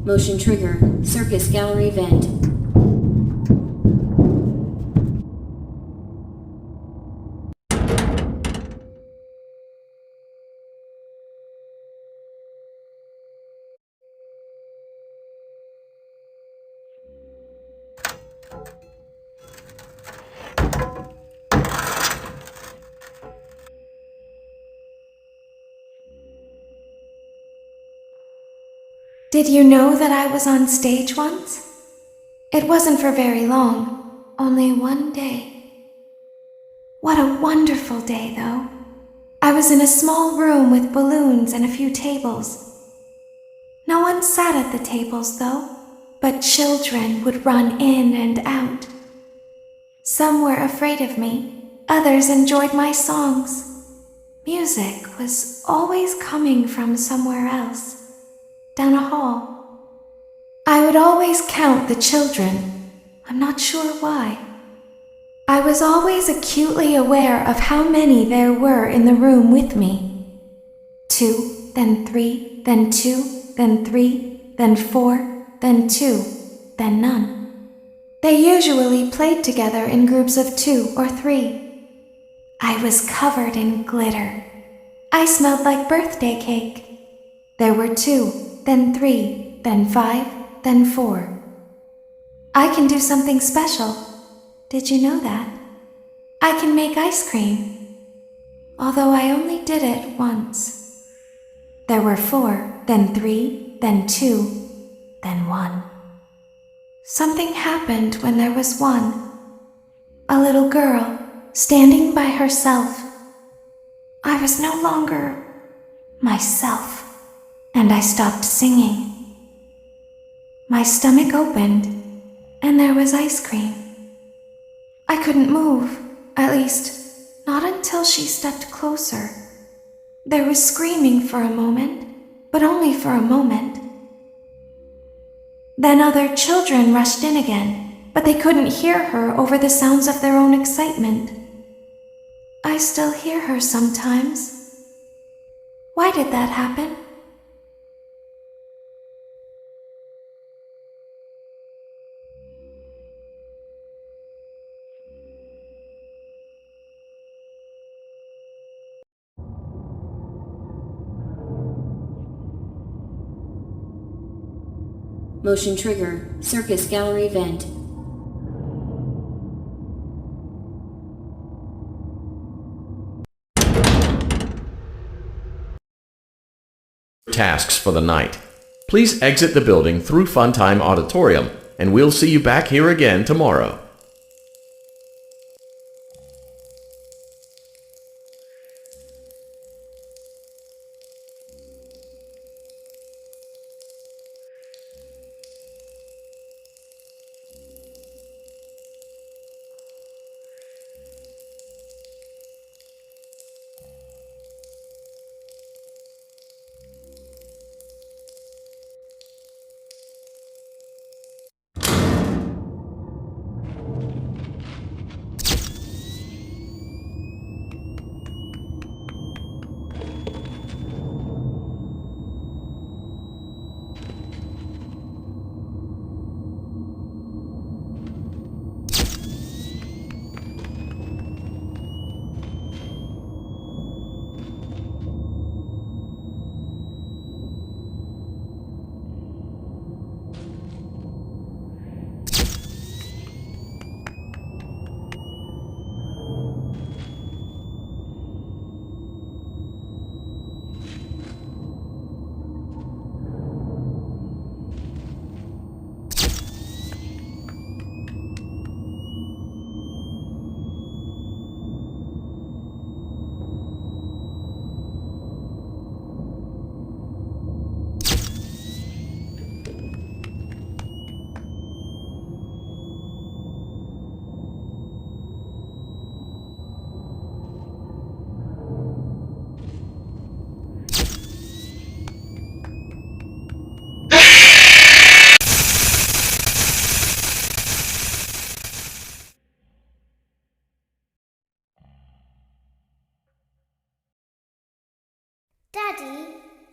Motion trigger, circus gallery vent. Did you know that I was on stage once? It wasn't for very long, only one day. What a wonderful day, though. I was in a small room with balloons and a few tables. No one sat at the tables, though, but children would run in and out. Some were afraid of me, others enjoyed my songs. Music was always coming from somewhere else. Down a hall. I would always count the children. I'm not sure why. I was always acutely aware of how many there were in the room with me. 2, then 3, then 2, then 3, then 4, then 2, then none. They usually played together in groups of 2 or 3. I was covered in glitter. I smelled like birthday cake. There were 2. Then 3, then 5, then 4. I can do something special. Did you know that? I can make ice cream. Although I only did it once. There were 4, then 3, then 2, then 1. Something happened when there was 1. A little girl, standing by herself. I was no longer myself. And I stopped singing. My stomach opened, and there was ice cream. I couldn't move, at least, not until she stepped closer. There was screaming for a moment, but only for a moment. Then other children rushed in again, but they couldn't hear her over the sounds of their own excitement. I still hear her sometimes. Why did that happen? Motion trigger, circus gallery vent. Tasks for the night. Please exit the building through Funtime Auditorium, and we'll see you back here again tomorrow.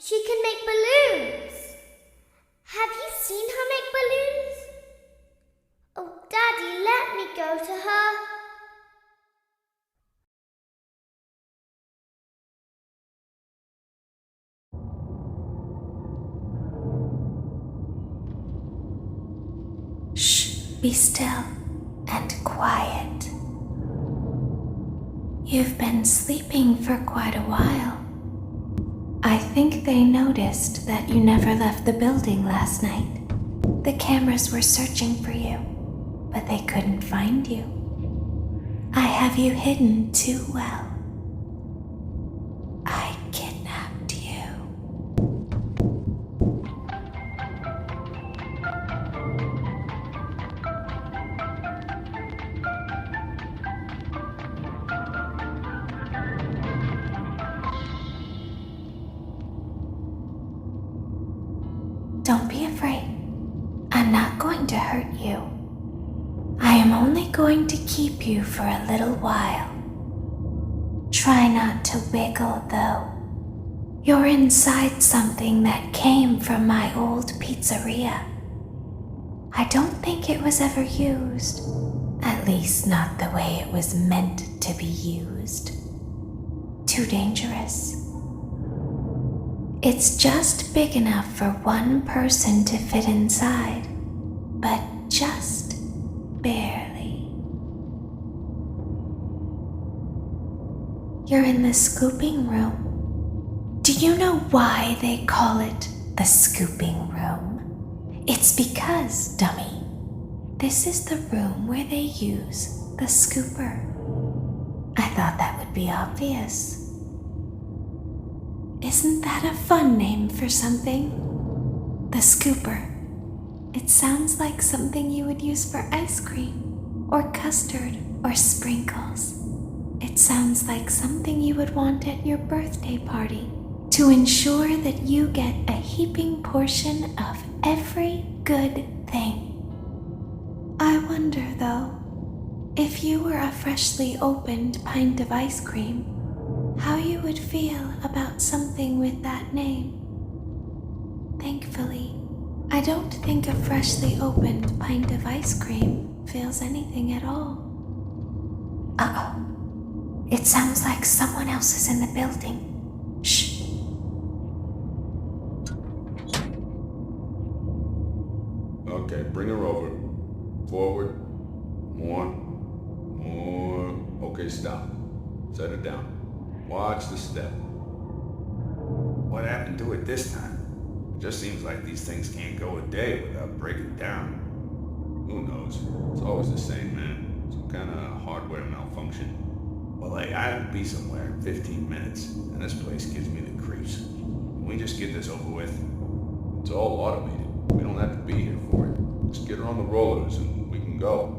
She can make balloons. Have you seen her make balloons? Oh, Daddy, let me go to her. Shh, be still and quiet. You've been sleeping for quite a while. I think they noticed that you never left the building last night. The cameras were searching for you, but they couldn't find you. I have you hidden too well. I kidnapped you. Don't be afraid. I'm not going to hurt you. I am only going to keep you for a little while. Try not to wiggle, though. You're inside something that came from my old pizzeria. I don't think it was ever used. At least not the way it was meant to be used. Too dangerous. It's just big enough for one person to fit inside, but just barely. You're in the scooping room. Do you know why they call it the scooping room? It's because, dummy, this is the room where they use the scooper. I thought that would be obvious. Isn't that a fun name for something? The scooper. It sounds like something you would use for ice cream, or custard, or sprinkles. It sounds like something you would want at your birthday party to ensure that you get a heaping portion of every good thing. I wonder, though, if you were a freshly opened pint of ice cream, how you would feel about something with that name. Thankfully, I don't think a freshly opened pint of ice cream feels anything at all. Uh-oh. It sounds like someone else is in the building. Shh. Okay, bring her over. Forward. More. Okay, stop. Set it down. Watch the step. What happened to it this time? It just seems like these things can't go a day without breaking down. Who knows? It's always the same, man. Some kind of hardware malfunction. Well, I have to be somewhere in 15 minutes, and this place gives me the creeps. Can we just get this over with? It's all automated. We don't have to be here for it. Just get her on the rollers and we can go.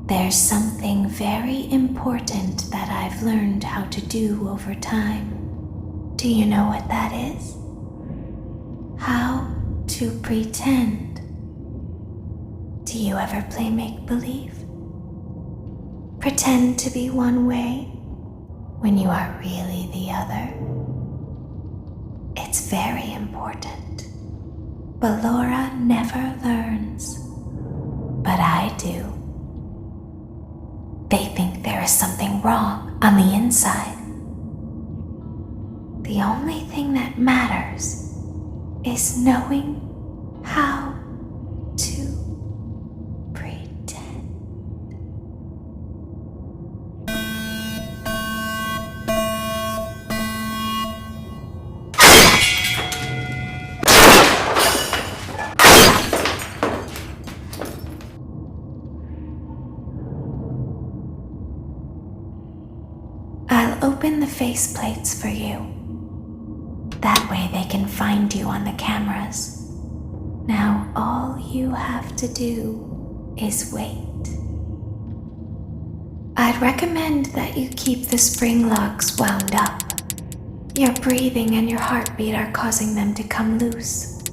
There's something very important that I've learned how to do over time. Do you know what that is? How to pretend. Do you ever play make-believe? Pretend to be one way when you are really the other. It's very important. Ballora never learns, but I do. They think there is something wrong on the inside. The only thing that matters is knowing how to pretend. faceplates for you. That way they can find you on the cameras. Now all you have to do is wait. I'd recommend that you keep the spring locks wound up. Your breathing and your heartbeat are causing them to come loose.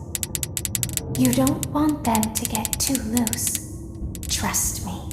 You don't want them to get too loose. Trust me.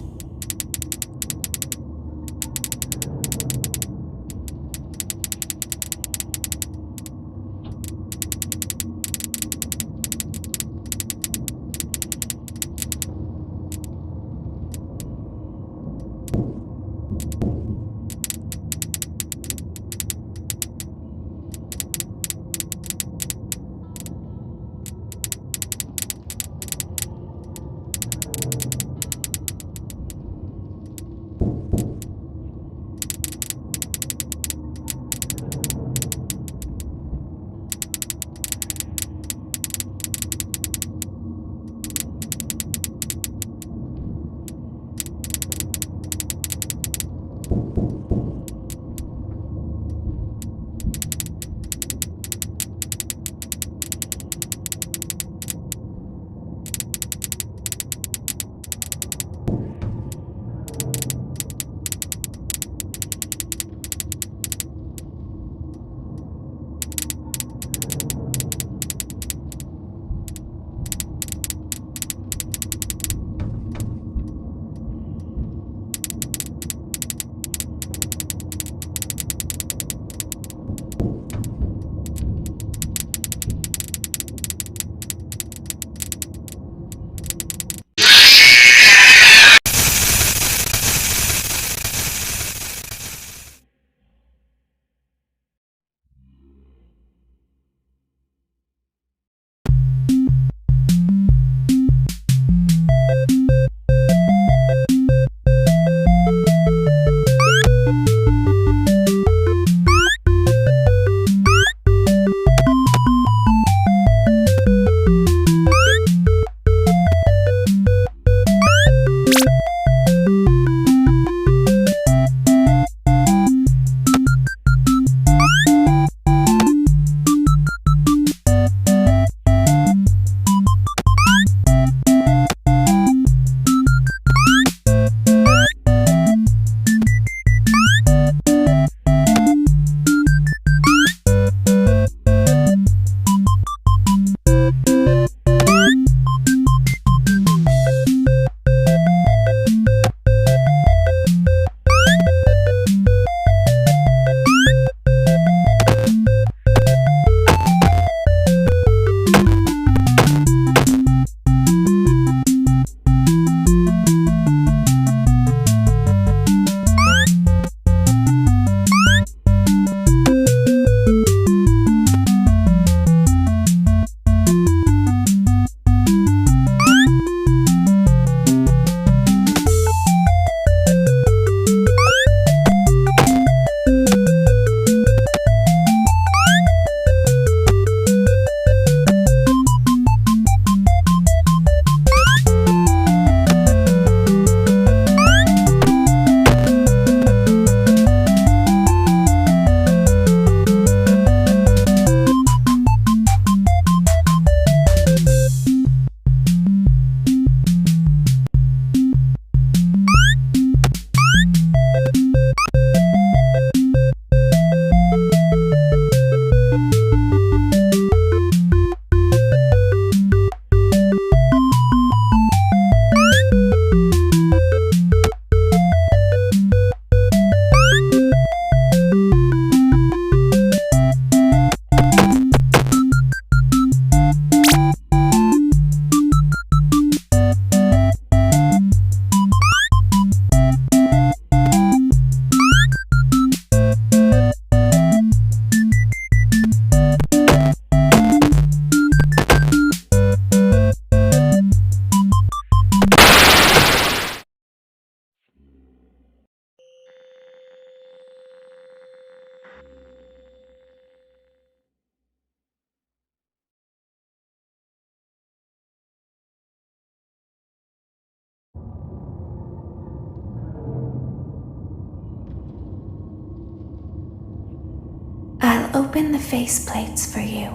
I'll open the faceplates for you.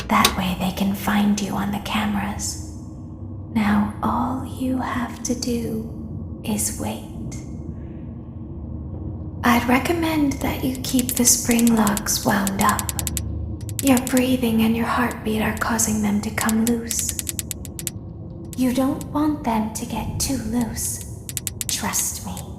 That way they can find you on the cameras. Now all you have to do is wait. I'd recommend that you keep the spring locks wound up. Your breathing and your heartbeat are causing them to come loose. You don't want them to get too loose. Trust me.